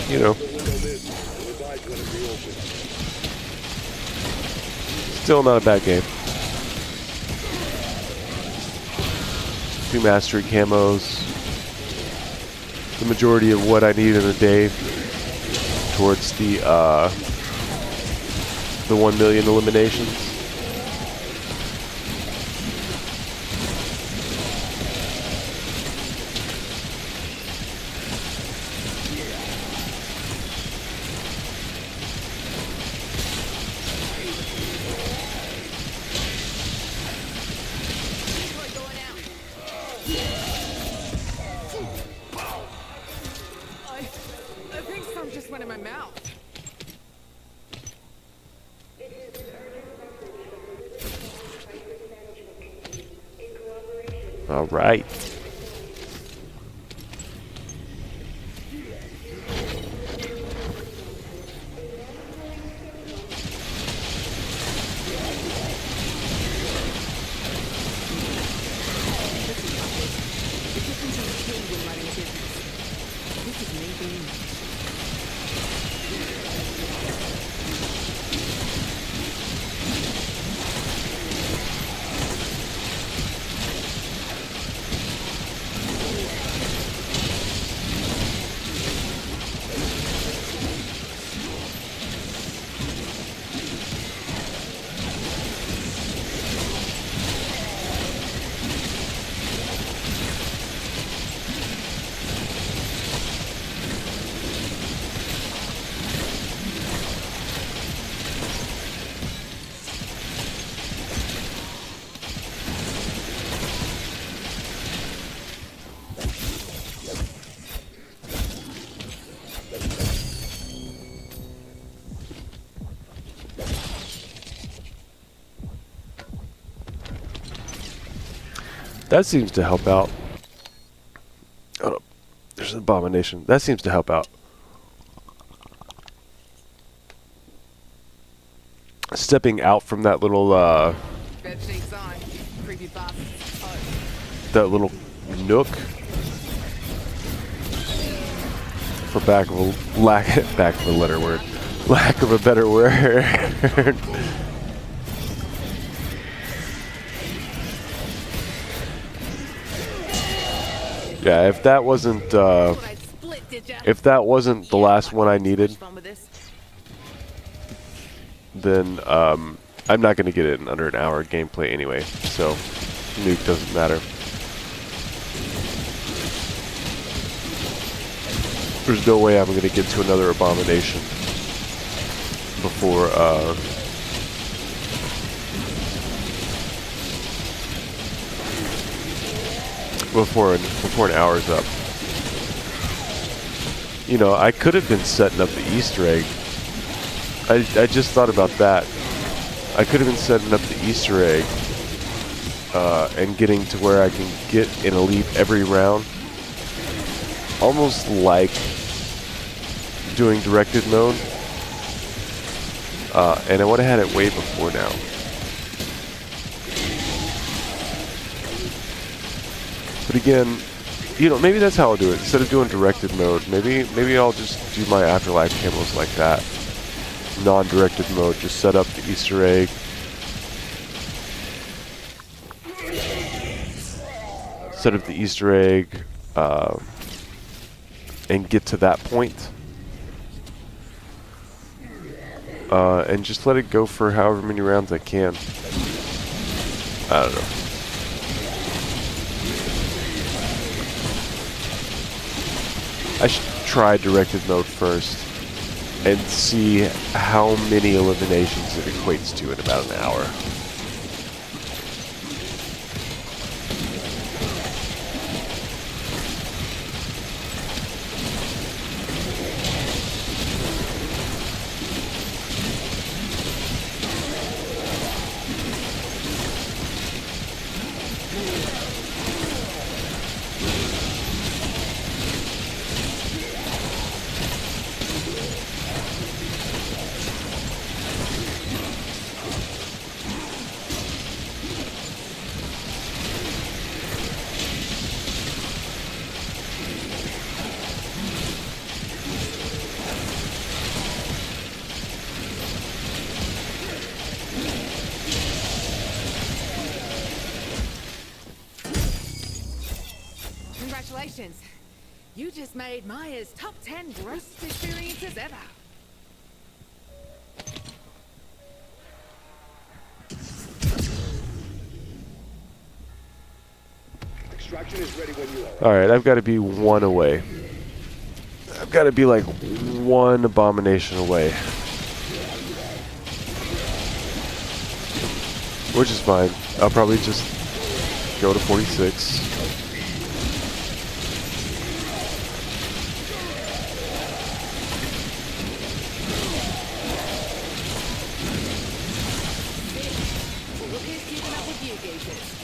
Speaker 1: you know,
Speaker 2: The window missed. We'll advise when it reopens.
Speaker 1: still not a bad game. 2 mastery camos, the majority of what I need in a day towards the 1 million eliminations.
Speaker 5: I think some just went in my mouth.
Speaker 1: All right.
Speaker 3: The difference is key when running a business. This is me being
Speaker 1: That seems to help out. Oh, there's an abomination. That seems to help out. Stepping out from that little
Speaker 5: Bed sheets on. Creepy bastards. Oh.
Speaker 1: that little nook, for lack of a letter word, lack of a better word. Yeah, if that wasn't
Speaker 5: Thought I'd split, did ya?
Speaker 1: if that wasn't the last one I needed,
Speaker 3: fun with this.
Speaker 1: then I'm not going to get it in under an hour gameplay anyway, so nuke doesn't matter. There's no way I'm going to get to another abomination before before an hour's up. You know, I could have been setting up the Easter egg. I just thought about that. I could have been setting up the Easter egg and getting to where I can get an elite every round. Almost like doing directed mode. And I would have had it way before now. But again, you know, maybe that's how I'll do it. Instead of doing directed mode, maybe I'll just do my afterlife camos like that. Non-directed mode, just set up the Easter egg. Set up the Easter egg, and get to that point. And just let it go for however many rounds I can. I don't know. I should try directed mode first and see how many eliminations it equates to in about an hour.
Speaker 5: Congratulations. You just made Maya's top 10 grossest experiences ever.
Speaker 2: Extraction is ready when you are.
Speaker 1: Alright, I've got to be one away. I've got to be like one abomination away. Which is fine. I'll probably just go to 46.
Speaker 5: Look who's keeping up with you, geezers.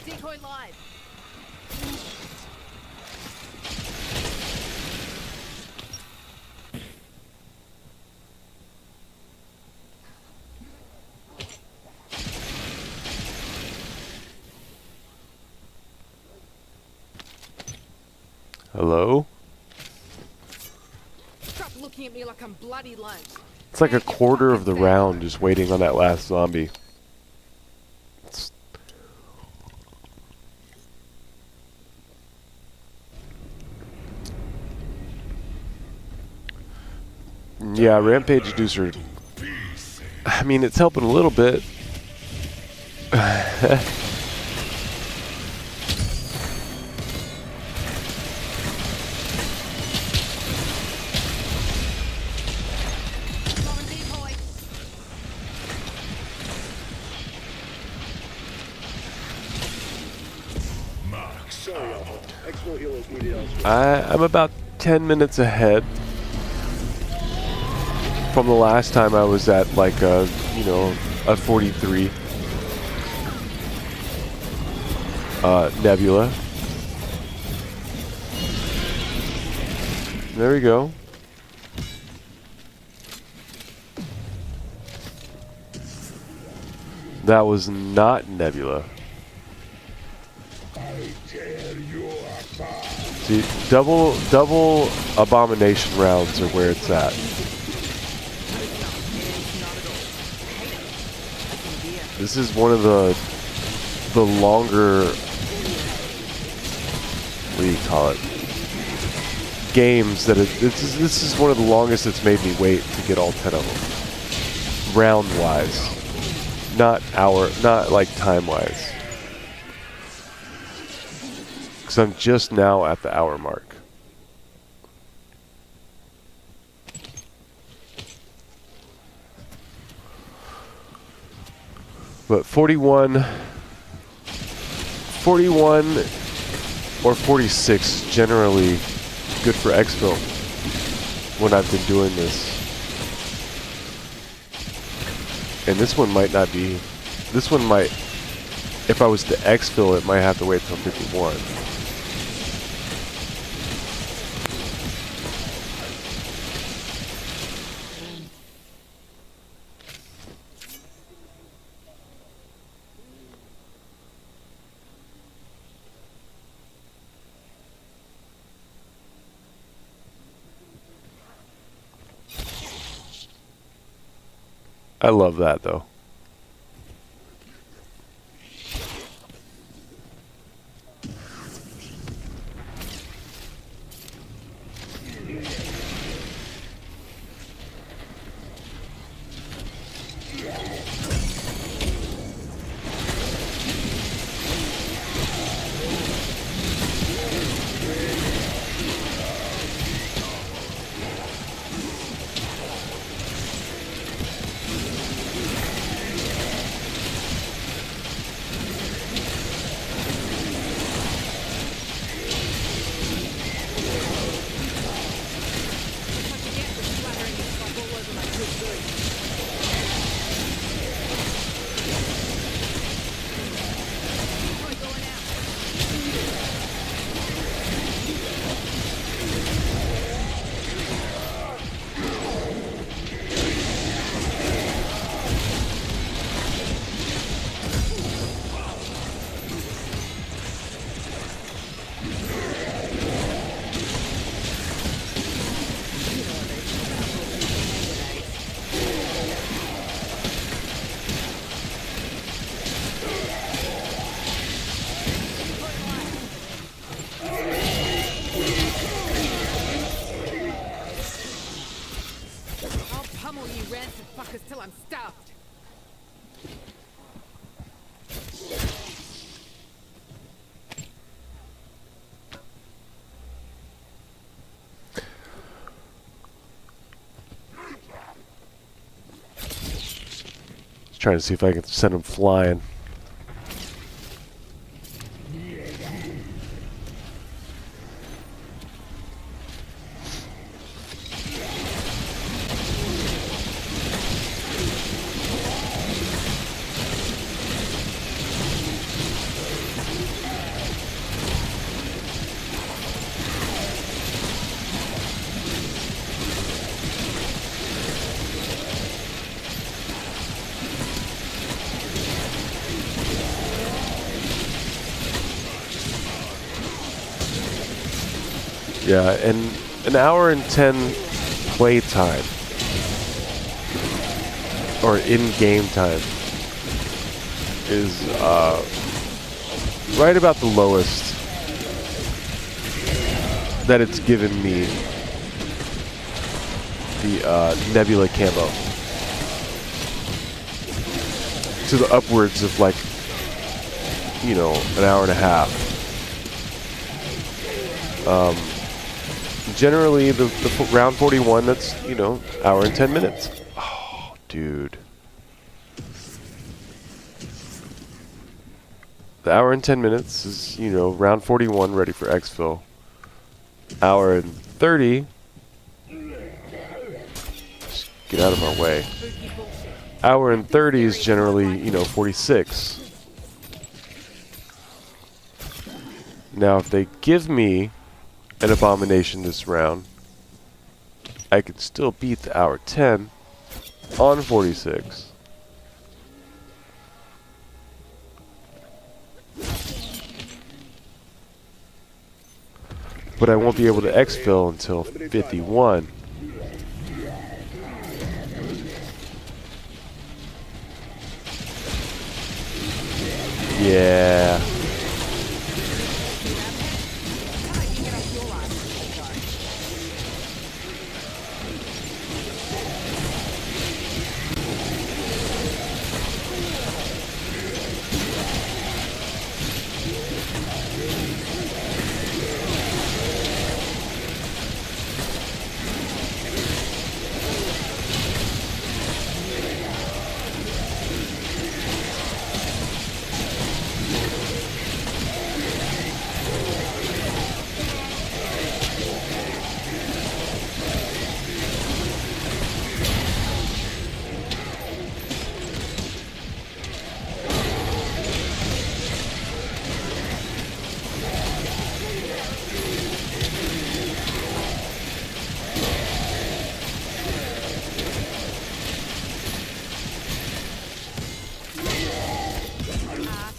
Speaker 5: Decoy live.
Speaker 1: Hello?
Speaker 5: Stop looking at me like I'm bloody lunch.
Speaker 1: It's like a quarter of the round just waiting on that last zombie. It's yeah, Rampage Deucer. I mean, it's helping a little bit.
Speaker 5: Come on, decoy.
Speaker 4: Max
Speaker 2: Sorry, Alpha. Exfil healers needed elsewhere.
Speaker 1: I'm about 10 minutes ahead from the last time I was at like a, you know, a 43 Nebula. There we go. That was not Nebula. See, double abomination rounds are where it's at. This is one of the longer, what do you call it, games that this is one of the longest it's made me wait to get all 10 of them. Round wise. Not like time wise. Because I'm just now at the hour mark. But 41 or 46 generally good for exfil when I've been doing this. And this one might not be. This one might, if I was to exfil, it might have to wait till 51. I love that though.
Speaker 5: focus till I'm stuffed.
Speaker 1: Just trying to see if I can send him flying. Yeah, and an hour and 10 play time, or in-game time, is right about the lowest that it's given me the Nebula camo. To the upwards of, like, you know, an hour and a half. Generally, the round 41, that's, you know, hour and 10 minutes. Oh, dude. The hour and 10 minutes is, you know, round 41 ready for exfil. Hour and 30. Just get out of my way. Hour and 30 is generally, you know, 46. Now, if they give me an abomination this round, I can still beat the hour 10 on 46. But I won't be able to exfil until 51. Yeah.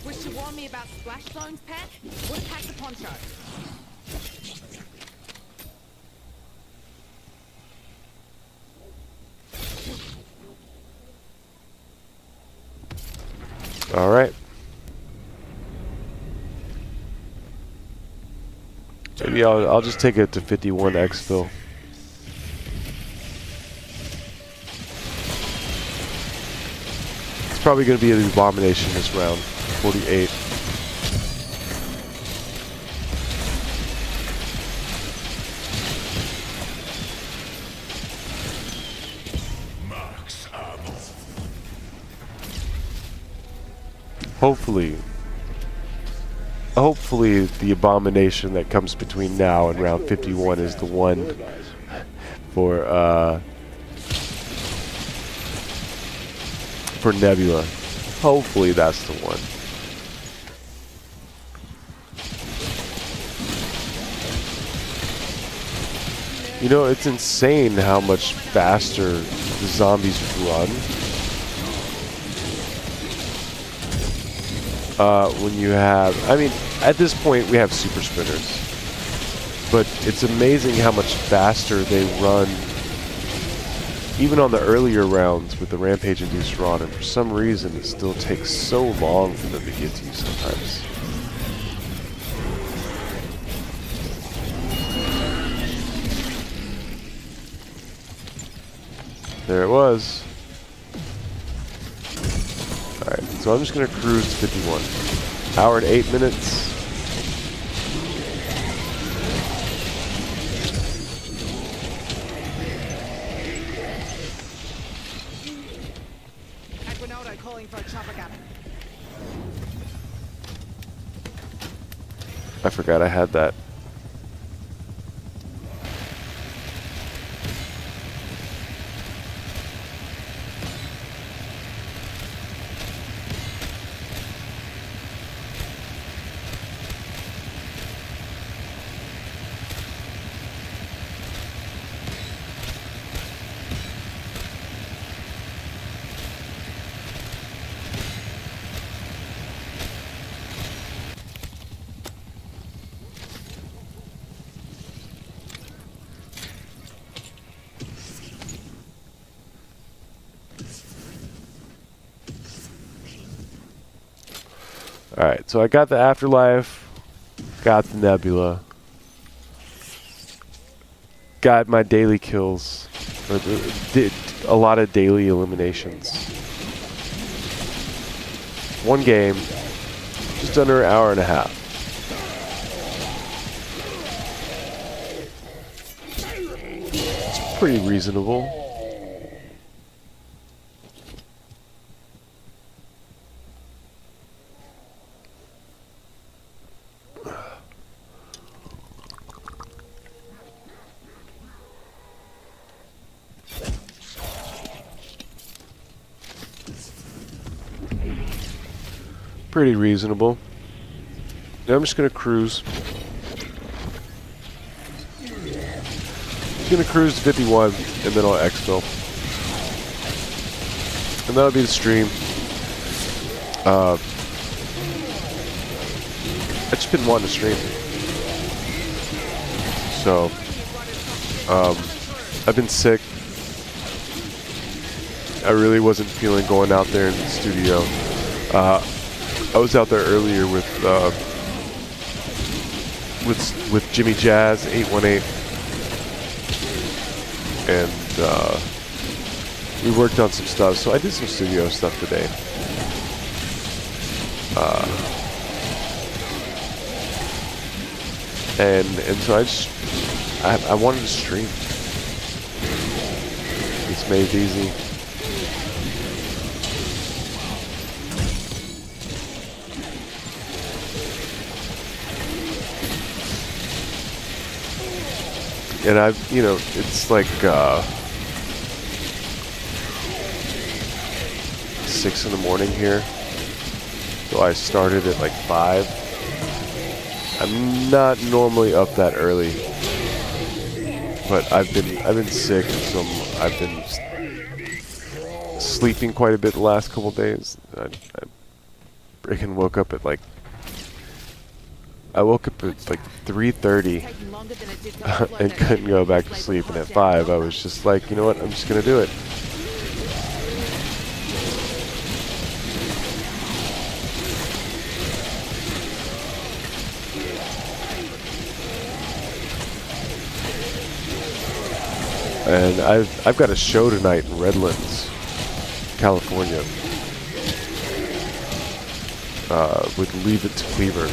Speaker 5: Wish you warned me about splash zones, Pat? Would've packed the poncho.
Speaker 1: All right. Maybe I'll just take it to 51 exfil. It's probably going to be the abomination this round. 48.
Speaker 4: Max ammo.
Speaker 1: Hopefully the abomination that comes between now and round 51 is the one for Nebula. Hopefully that's the one. You know, it's insane how much faster the zombies run. When you have, I mean, at this point we have super sprinters, but it's amazing how much faster they run, even on the earlier rounds with the rampage induced rod, and for some reason it still takes so long for them to get to you sometimes. There it was. So I'm just gonna cruise to 51. Hour and 8 minutes.
Speaker 3: Equinota calling for a chopper gap.
Speaker 1: I forgot I had that. Alright, so I got the Afterlife, got the Nebula, got my daily kills, or did a lot of daily eliminations. One game, just under an hour and a half. It's pretty reasonable. Pretty reasonable. Now I'm just gonna cruise. Just gonna cruise to 51 and then I'll exfil. And that'll be the stream. I've just been wanting to stream. So I've been sick. I really wasn't feeling going out there in the studio. I was out there earlier with Jimmy Jazz 818, and we worked on some stuff. So I did some studio stuff today. And so I wanted to stream. It's made easy. And it's like 6 in the morning here. So I started at like 5. I'm not normally up that early, but I've been sick, so I've been sleeping quite a bit the last couple days. I freaking woke up at like 3:30 and couldn't go back to sleep. And at 5, I was just like, you know what? I'm just gonna do it. And I've got a show tonight in Redlands, California, with Leave It to Cleaver.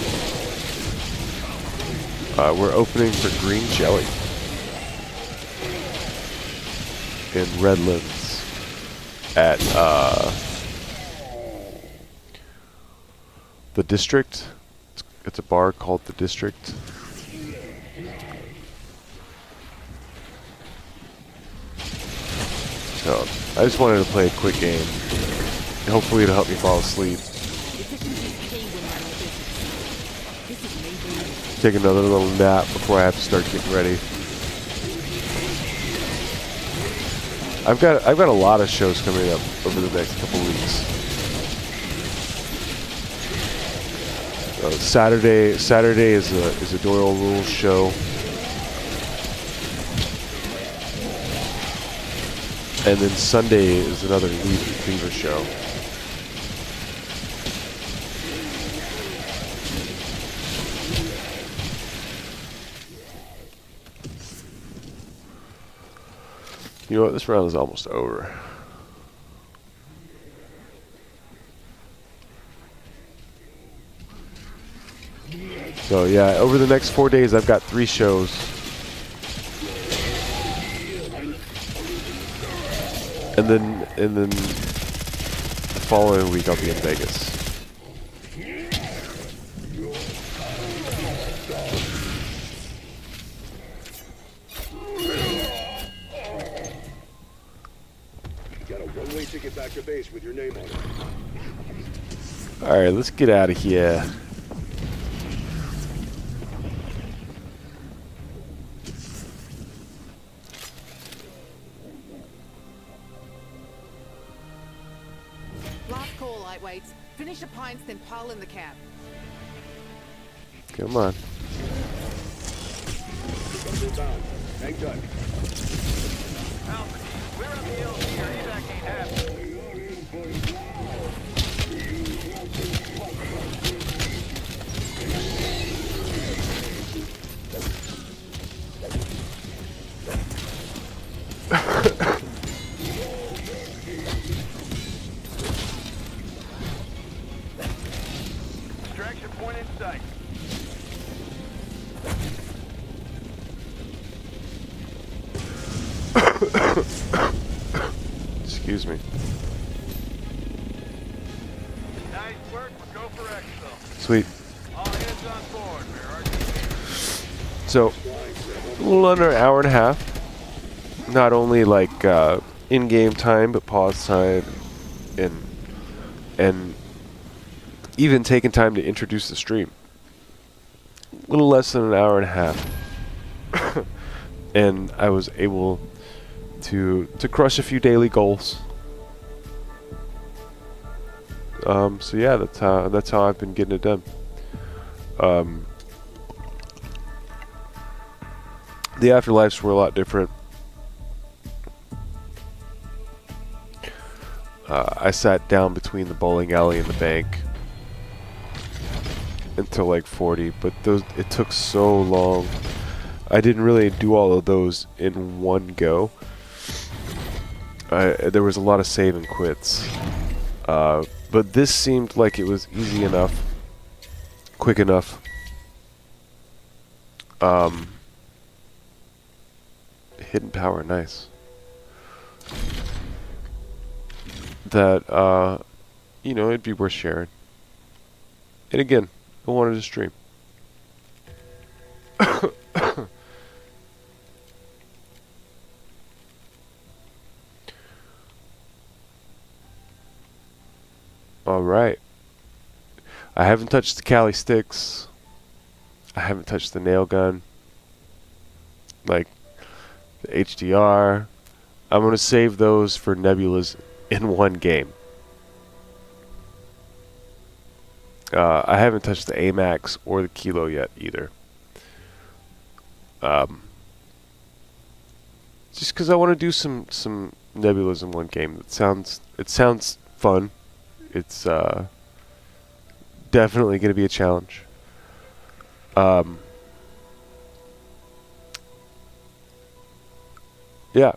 Speaker 1: We're opening for Green Jelly in Redlands at the District. It's a bar called the District. So I just wanted to play a quick game. Hopefully it'll help me fall asleep. Take another little nap before I have to start getting ready. I've got a lot of shows coming up over the next couple weeks. Saturday is a Doyle Rules show, and then Sunday is another Leave It to Cleaver show. You know what? This round is almost over. So yeah, over the next 4 days, I've got 3 shows. And then the following week I'll be in Vegas.
Speaker 2: Got a one-way ticket back to base with your name on it.
Speaker 1: All right, let's get out of here.
Speaker 5: Last call, lightweights. Finish your pints, then pile in the cab.
Speaker 1: Come on.
Speaker 2: Guns inbound. Hang tight.
Speaker 6: We're on the hills here. Evac ain't happening. Extraction point in sight.
Speaker 1: Excuse me.
Speaker 6: Nice work. We'll go for exfil.
Speaker 1: Sweet.
Speaker 6: All hands on board. Where are you?
Speaker 1: So, a little under an hour and a half. Not only like in-game time, but pause time, and even taking time to introduce the stream. A little less than an hour and a half, and I was able to crush a few daily goals. So yeah, that's how I've been getting it done. The afterlives were a lot different. I sat down between the bowling alley and the bank until like 40, but it took so long. I didn't really do all of those in one go. There was a lot of save and quits. But this seemed like it was easy enough, quick enough. Hidden power, nice. That, you know, it'd be worth sharing. And again, I wanted to stream. Alright. I haven't touched the Cali sticks. I haven't touched the nail gun. Like, the HDR. I'm going to save those for Nebulas in one game. I haven't touched the AMAX or the Kilo yet either. Just because I want to do some Nebulas in one game. It sounds fun. It's definitely going to be a challenge. Yeah.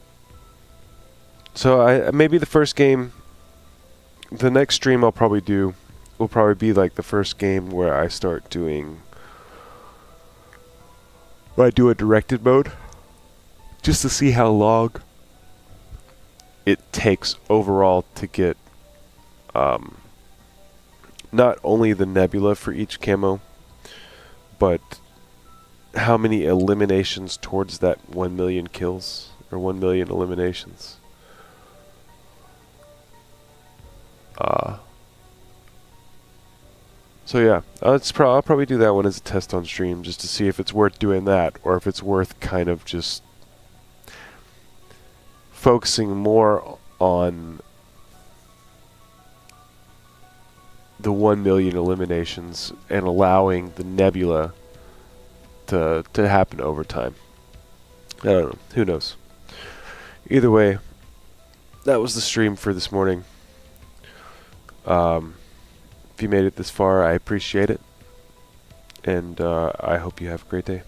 Speaker 1: So maybe the first game, the next stream I'll probably do will probably be like the first game where I start doing, where I do a directed mode, just to see how long it takes overall to get not only the nebula for each camo, but how many eliminations towards that 1 million kills or 1 million eliminations. So yeah, I'll probably do that one as a test on stream, just to see if it's worth doing that, or if it's worth kind of just focusing more on the 1 million eliminations and allowing the nebula to happen over time. I don't know. Who knows? Either way, that was the stream for this morning. If you made it this far, I appreciate it. And I hope you have a great day.